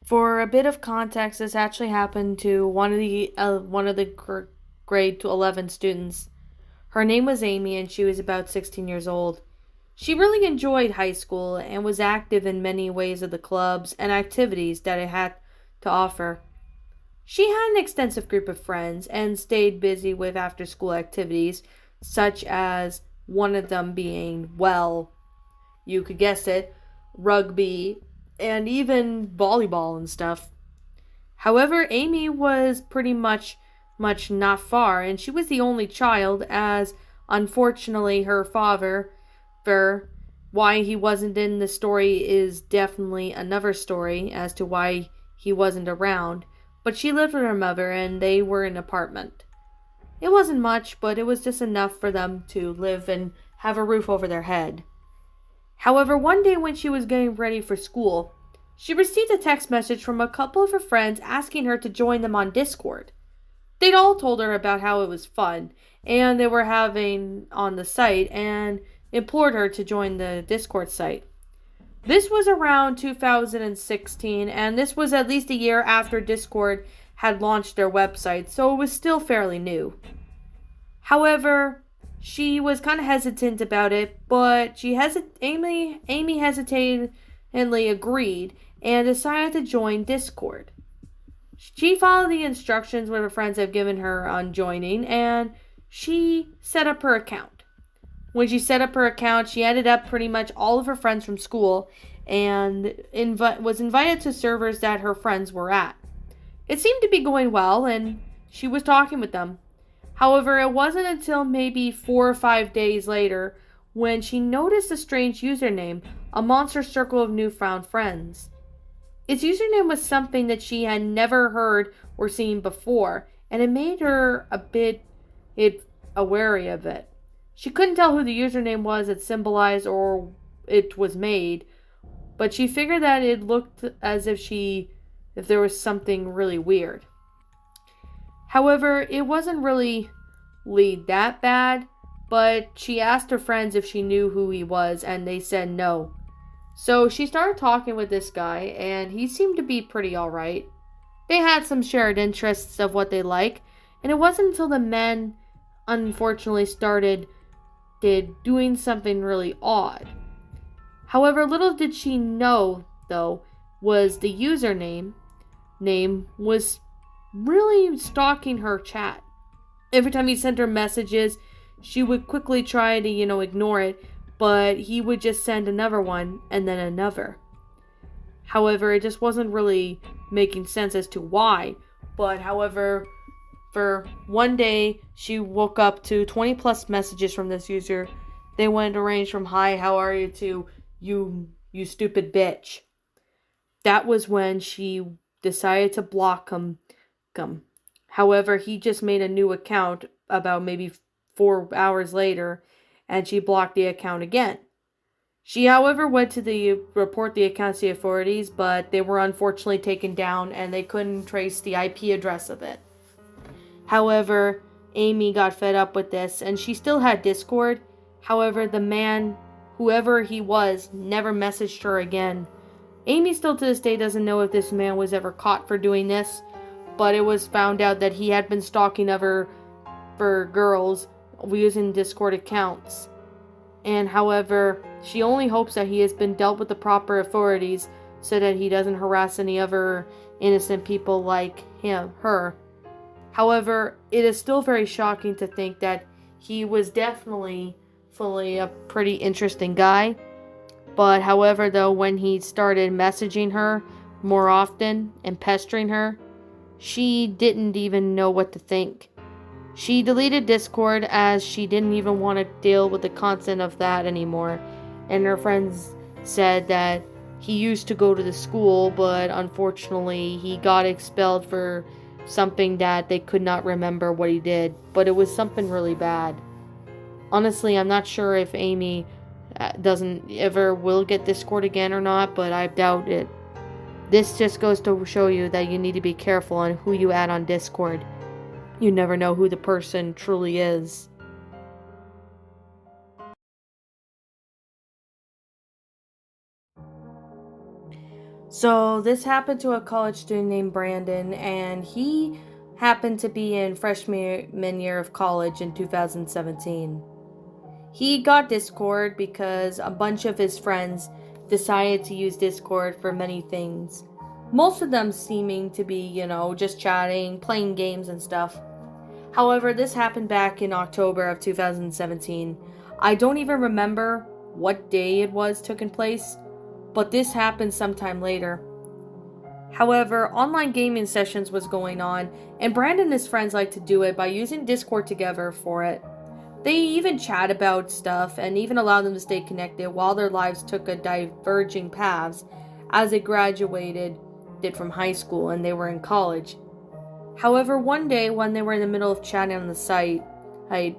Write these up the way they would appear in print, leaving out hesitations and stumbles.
For a bit of context, this actually happened to one of the grade to 11 students. Her name was Amy, and she was about 16 years old. She really enjoyed high school and was active in many ways of the clubs and activities that it had to offer. She had an extensive group of friends and stayed busy with after school activities, such as one of them being, well, you could guess it, rugby and even volleyball and stuff. However, Amy was pretty much not far, and she was the only child, as unfortunately her father, for why he wasn't in the story is definitely another story as to why he wasn't around. But she lived with her mother, and they were in an apartment. It wasn't much, but it was just enough for them to live and have a roof over their head. However, one day when she was getting ready for school, she received a text message from a couple of her friends asking her to join them on Discord. They'd all told her about how it was fun and they were having on the site and implored her to join the Discord site. This was around 2016, and this was at least a year after Discord had launched their website, so it was still fairly new. However, she was kind of hesitant about it, but Amy hesitantly agreed and decided to join Discord. She followed the instructions what her friends had given her on joining, and she set up her account. When she set up her account, she added up pretty much all of her friends from school and was invited to servers that her friends were at. It seemed to be going well, and she was talking with them. However, it wasn't until maybe 4 or 5 days later when she noticed a strange username, a monster circle of newfound friends. Its username was something that she had never heard or seen before, and it made her a bit wary of it. She couldn't tell who the username was it symbolized or it was made, but she figured that it looked as if there was something really weird. However, it wasn't really that bad, but she asked her friends if she knew who he was, and they said no. So she started talking with this guy, and he seemed to be pretty alright. They had some shared interests of what they like, and it wasn't until the men unfortunately started did doing something really odd. However, little did she know, though, was the username name was really stalking her chat. Every time he sent her messages, she would quickly try to, ignore it, but he would just send another one and then another. However, it just wasn't really making sense as to why. But however, for one day, she woke up to 20 plus messages from this user. They went to range from hi, how are you to you stupid bitch. That was when she decided to block him. However, he just made a new account about maybe 4 hours later, and she blocked the account again. She, however, went to report the account to the authorities, but they were unfortunately taken down and they couldn't trace the IP address of it. However, Amy got fed up with this and she still had Discord. However, the man, whoever he was, never messaged her again. Amy still to this day doesn't know if this man was ever caught for doing this, but it was found out that he had been stalking other for girls using Discord accounts. And however, she only hopes that he has been dealt with the proper authorities so that he doesn't harass any other innocent people like her. However, it is still very shocking to think that he was definitely fully a pretty interesting guy. But however, though, when he started messaging her more often and pestering her, she didn't even know what to think. She deleted Discord as she didn't even want to deal with the content of that anymore. And her friends said that he used to go to the school, but unfortunately he got expelled for something that they could not remember what he did. But it was something really bad. Honestly, I'm not sure if Amy doesn't ever will get Discord again or not, but I doubt it. This just goes to show you that you need to be careful on who you add on Discord. You never know who the person truly is. So this happened to a college student named Brandon, and he happened to be in freshman year of college in 2017. He got Discord because a bunch of his friends decided to use Discord for many things. Most of them seeming to be, just chatting, playing games and stuff. However, this happened back in October of 2017. I don't even remember what day it was taking place, but this happened sometime later. However, online gaming sessions was going on, and Brandon and his friends like to do it by using Discord together for it. They even chat about stuff and even allow them to stay connected while their lives took a diverging paths as they graduated from high school and they were in college. However, one day when they were in the middle of chatting on the site,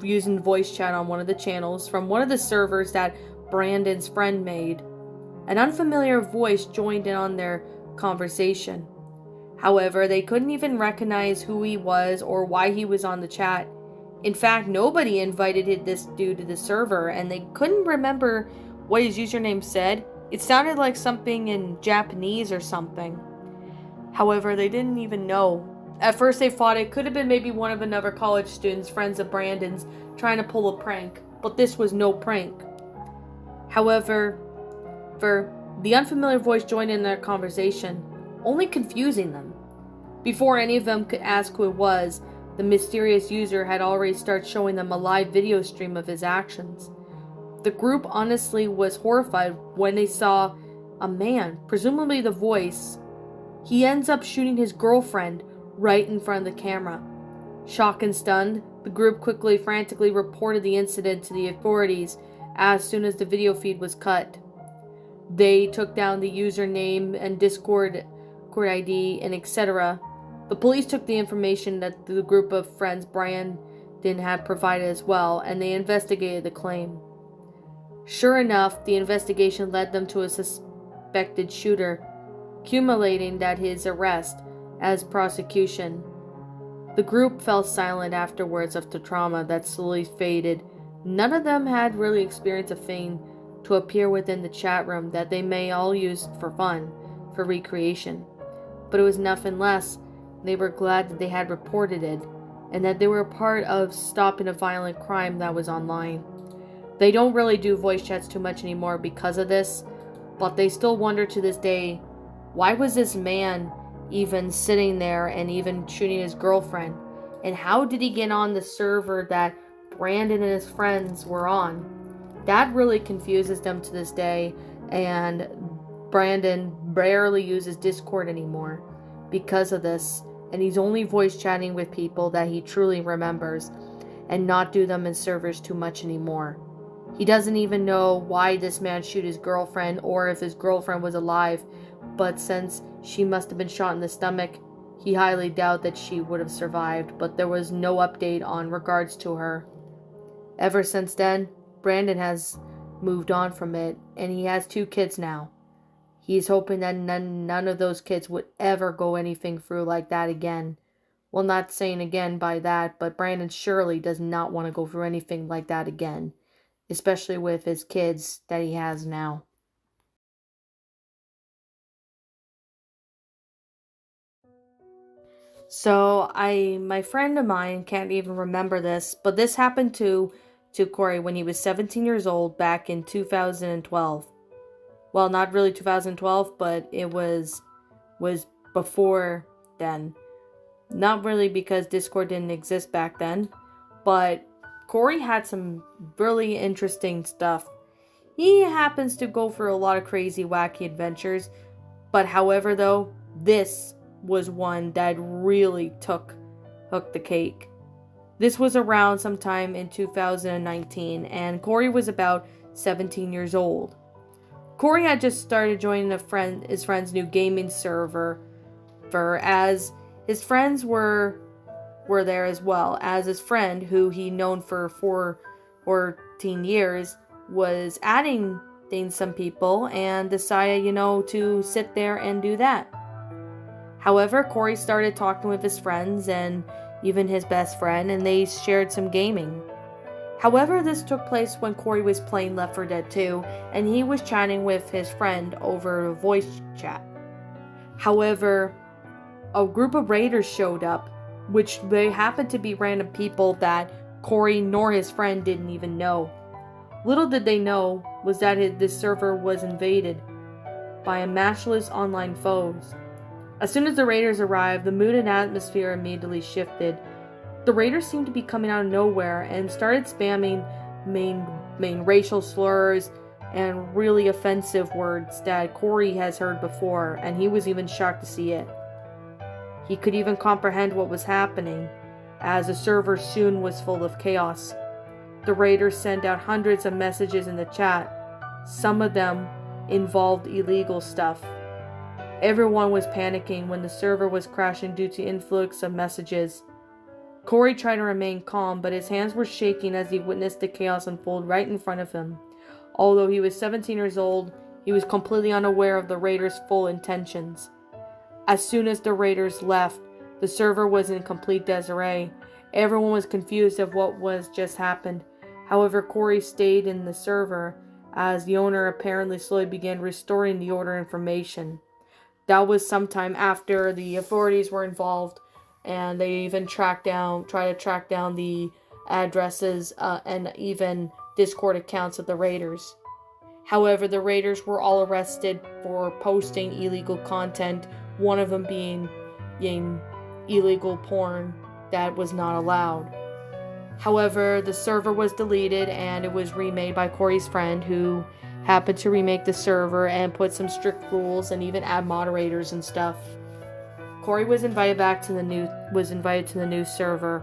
using voice chat on one of the channels from one of the servers that Brandon's friend made, an unfamiliar voice joined in on their conversation. However, they couldn't even recognize who he was or why he was on the chat. In fact, nobody invited this dude to the server, and they couldn't remember what his username said. It sounded like something in Japanese or something. However, they didn't even know. At first, they thought it could have been maybe one of another college students, friends of Brandon's, trying to pull a prank, but this was no prank. However, the unfamiliar voice joined in their conversation, only confusing them. Before any of them could ask who it was, the mysterious user had already started showing them a live video stream of his actions. The group honestly was horrified when they saw a man, presumably the voice. He ends up shooting his girlfriend right in front of the camera. Shocked and stunned, the group frantically reported the incident to the authorities as soon as the video feed was cut. They took down the username and Discord ID and etc. The police took the information that the group of friends Brandon had provided as well, and they investigated the claim. Sure enough, the investigation led them to a suspected shooter, culminating that his arrest as prosecution. The group fell silent afterwards of the trauma that slowly faded. None of them had really experienced a thing to appear within the chat room that they may all use for fun, for recreation. But it was nothing less. They were glad that they had reported it, and that they were a part of stopping a violent crime that was online. They don't really do voice chats too much anymore because of this, but they still wonder to this day, why was this man even sitting there and even shooting his girlfriend? And how did he get on the server that Brandon and his friends were on? That really confuses them to this day, and Brandon barely uses Discord anymore because of this, and he's only voice chatting with people that he truly remembers and not do them in servers too much anymore. He doesn't even know why this man shoot his girlfriend or if his girlfriend was alive, but since she must have been shot in the stomach, he highly doubt that she would have survived, but there was no update on regards to her. Ever since then, Brandon has moved on from it, and he has 2 kids now. He's hoping that none of those kids would ever go anything through like that again. Well, not saying again by that, but Brandon surely does not want to go through anything like that again, especially with his kids that he has now. So my friend of mine can't even remember this, but this happened to Corey when he was 17 years old back in 2012. Well, not really 2012, but it was before then. Not really because Discord didn't exist back then, but Corey had some really interesting stuff. He happens to go for a lot of crazy, wacky adventures, but however though, this was one that really took the cake. This was around sometime in 2019, and Corey was about 17 years old. Corey had just started joining his friend's new gaming server, as his friends were there as well, as his friend, who he known for 14 years, was adding some people and decided, to sit there and do that. However, Corey started talking with his friends and even his best friend, and they shared some gaming. However, this took place when Corey was playing Left 4 Dead 2, and he was chatting with his friend over voice chat. However, a group of raiders showed up, which they happened to be random people that Corey nor his friend didn't even know. Little did they know was that this server was invaded by a matchless online foes. As soon as the raiders arrived, the mood and atmosphere immediately shifted. The raiders seemed to be coming out of nowhere and started spamming main racial slurs and really offensive words that Corey has heard before, and he was even shocked to see it. He could even comprehend what was happening, as the server soon was full of chaos. The raiders sent out hundreds of messages in the chat. Some of them involved illegal stuff. Everyone was panicking when the server was crashing due to influx of messages. Corey tried to remain calm, but his hands were shaking as he witnessed the chaos unfold right in front of him. Although he was 17 years old, he was completely unaware of the raiders' full intentions. As soon as the raiders left, the server was in complete disarray. Everyone was confused of what was just happened. However, Corey stayed in the server as the owner apparently slowly began restoring the order information. That was sometime after the authorities were involved, and they even tried to track down the addresses and even Discord accounts of the raiders. However, the raiders were all arrested for posting illegal content, one of them being illegal porn that was not allowed. However, the server was deleted and it was remade by Corey's friend, who happened to remake the server and put some strict rules and even add moderators and stuff. Corey was invited to the new server.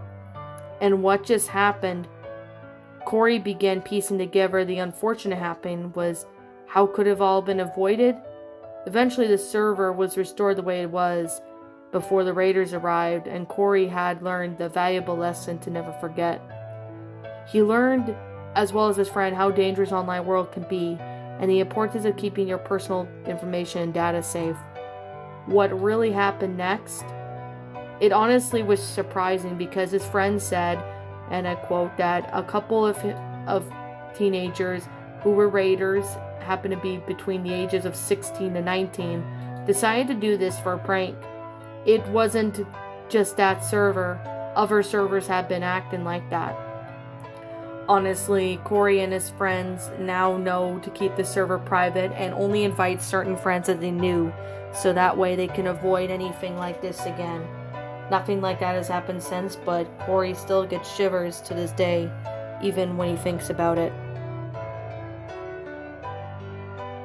And what just happened? Corey began piecing together the unfortunate happening was how could have all been avoided? Eventually the server was restored the way it was before the raiders arrived, and Corey had learned the valuable lesson to never forget. He learned, as well as his friend, how dangerous online world can be and the importance of keeping your personal information and data safe. What really happened next? It honestly was surprising because his friend said, and I quote, that a couple of teenagers who were raiders, happened to be between the ages of 16 to 19, decided to do this for a prank. It wasn't just that server. Other servers have been acting like that. Honestly, Corey and his friends now know to keep the server private and only invite certain friends that they knew, so that way they can avoid anything like this again. Nothing like that has happened since, but Corey still gets shivers to this day, even when he thinks about it.